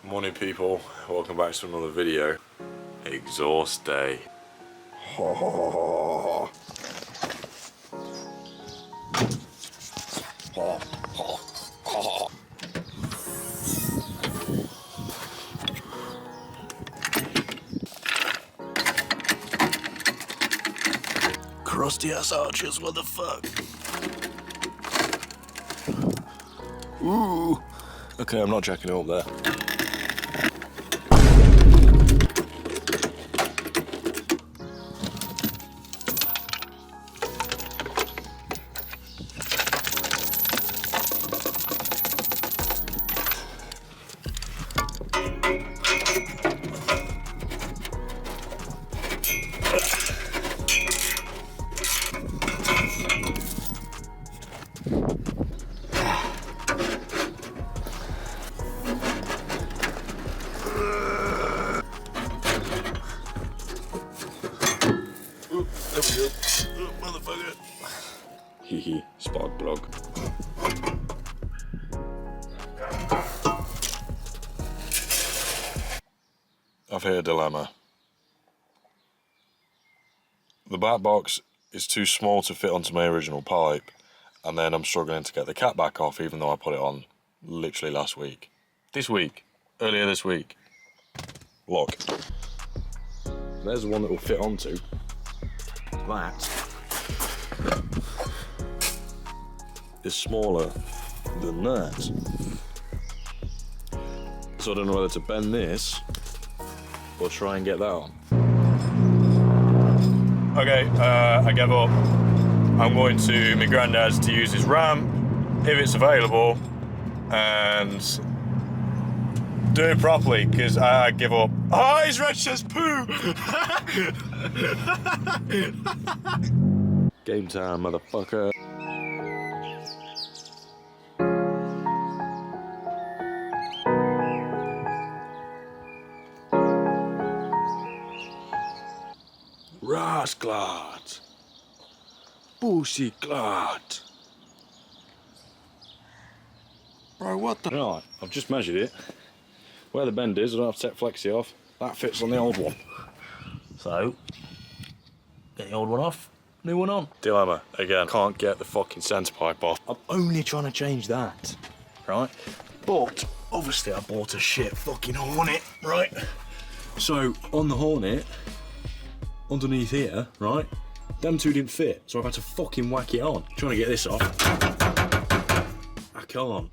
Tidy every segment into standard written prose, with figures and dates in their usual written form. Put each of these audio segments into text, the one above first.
Morning people, welcome back to another video. Exhaust day. Crusty ass archers, what the fuck? Ooh. Okay, I'm not jacking it up there. Motherfucker. Hehe, spark plug. I've hit a dilemma. The back box is too small to fit onto my original pipe, and then I'm struggling to get the cap back off even though I put it on literally last week. Earlier this week. Look. There's the one that will fit onto. That is smaller than that. So I don't know whether to bend this or try and get that on. Okay, I gave up. I'm going to my granddad's to use his Ram, if it's available, and do it properly, because I give up. Oh, his red says poo! Game time, motherfucker. Rasglad. Pussyglad. Bro, what the? Right, I've just measured it. Where the bend is, I don't have to take flexi off. That fits on the old one. So, get the old one off, new one on. Dilemma, again, can't get the fucking centre pipe off. I'm only trying to change that, right? But, obviously I bought a shit fucking Hornet, right? So, on the Hornet, underneath here, right, them two didn't fit, so I've had to fucking whack it on. Trying to get this off. I can't.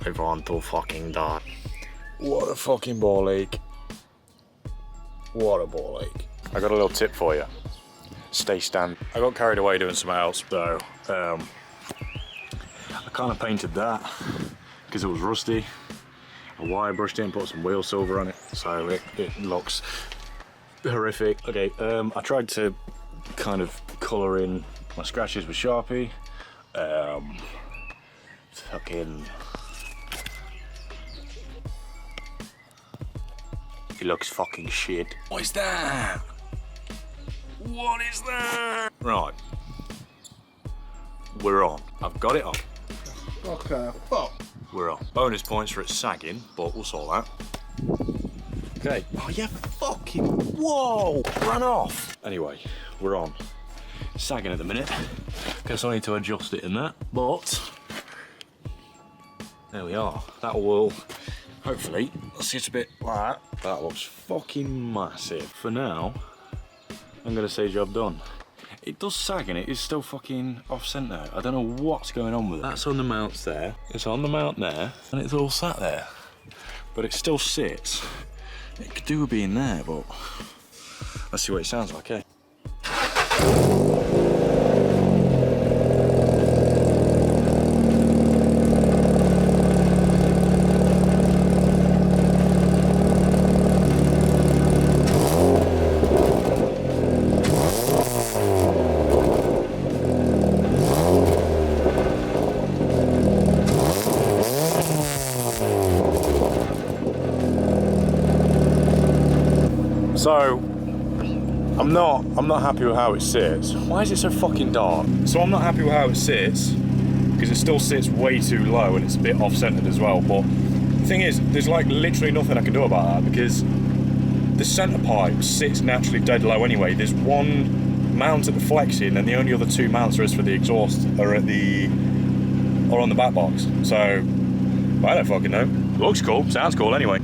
I want to fucking die. What a fucking ball ache. What a ball ache. I got a little tip for you. Stay stand. I got carried away doing something else, so I kind of painted that because it was rusty. I wire brushed it and put some wheel silver on it, so it looks horrific. Okay, I tried to kind of colour in my scratches with Sharpie. Fucking... It looks fucking shit. What is that? What is that? Right. We're on. I've got it on. Okay, fuck. We're on. Bonus points for it sagging, but we'll sort that. Okay. Oh, yeah, fucking... Whoa! Run off! Anyway, we're on. Sagging at the minute. Guess I need to adjust it in that, but... There we are. That will... Hopefully, sit a bit like that. That looks fucking massive. For now, I'm gonna say job done. It does sag and it is still fucking off centre. I don't know what's going on with it. That's on the mounts there. It's on the mount there, and it's all sat there. But it still sits. It could do with being there, but let's see what it sounds like, eh? So, I'm not happy with how it sits. Why is it so fucking dark? So I'm not happy with how it sits. because it still sits way too low and it's a bit off-centered as well. But the thing is, there's like literally nothing I can do about that, because the center pipe sits naturally dead low anyway. There's one mount at the flexi, and then the only other two mounts there is for the exhaust are on the back box. So I don't fucking know. Looks cool, sounds cool anyway.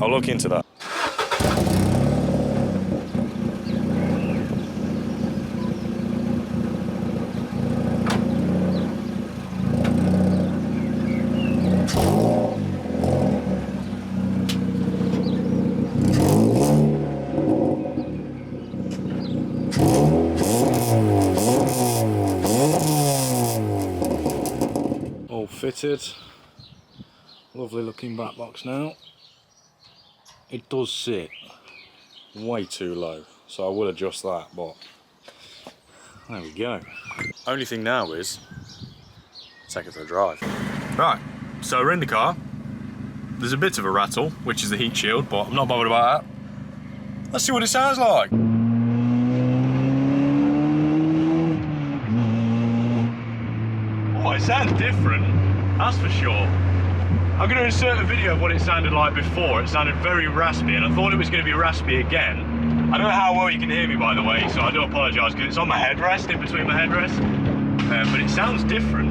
I'll look into that. All fitted. Lovely looking back box now. It does sit way too low, so I will adjust that, but there we go. Only thing now is take it for a drive. Right, so we're in the car. There's a bit of a rattle, which is the heat shield, but I'm not bothered about that. Let's see what it sounds like. Oh, it sounds different, that's for sure. I'm going to insert a video of what it sounded like before. It sounded very raspy, and I thought it was going to be raspy again. I don't know how well you can hear me, by the way, so I do apologise, because it's on my headrest, in between my headrests. But it sounds different.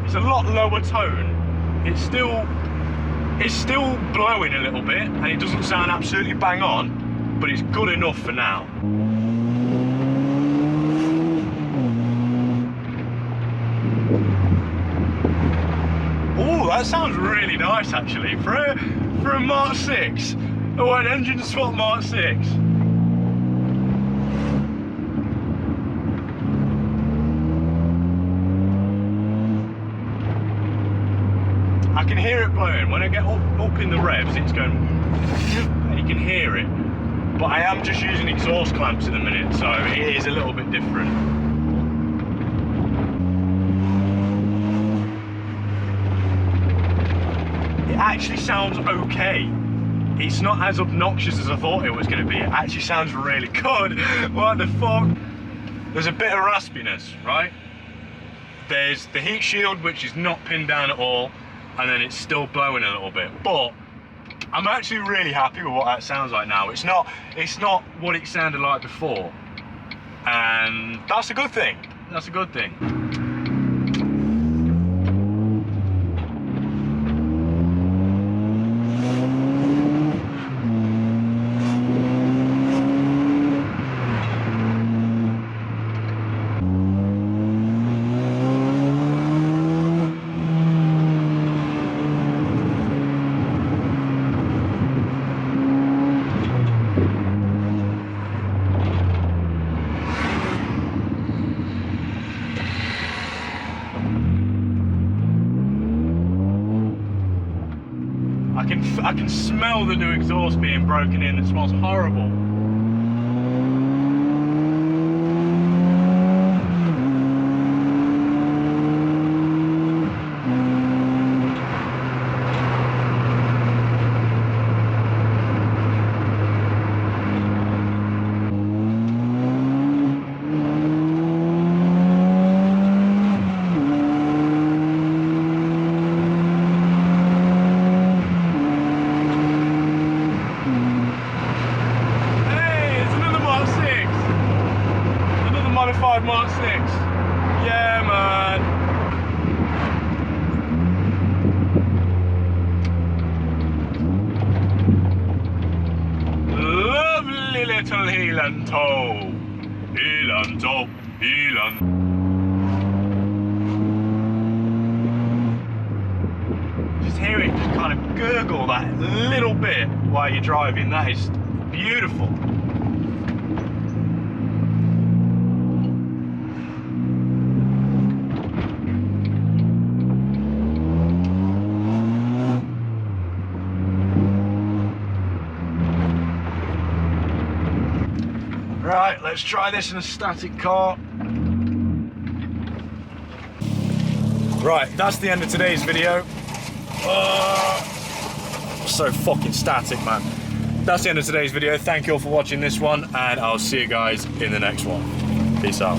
It's a lot lower tone. It's still blowing a little bit, and it doesn't sound absolutely bang on, but it's good enough for now. Oh, that sounds really nice actually. For a Mark 6, or an engine swap Mark 6. I can hear it blowing. When I get up in the revs, it's going, and you can hear it. But I am just using exhaust clamps at the minute, so it is a little bit different. It actually sounds okay. It's not as obnoxious as I thought it was going to be. It actually sounds really good. What the fuck? There's a bit of raspiness, right? There's the heat shield, which is not pinned down at all, and then it's still blowing a little bit. But I'm actually really happy with what that sounds like now. It's not what it sounded like before, and that's a good thing. That's a good thing. I can smell the new exhaust being broken in. It smells horrible. Mark 6. Yeah, man. Lovely little heel and toe. Heel and toe. Heel and... Just hear it just kind of gurgle that little bit while you're driving. That is beautiful. Right, Let's try this in a static car. Right, that's the end of today's video. So fucking static, man. That's the end of today's video. Thank you all for watching this one, and I'll see you guys in the next one. Peace out.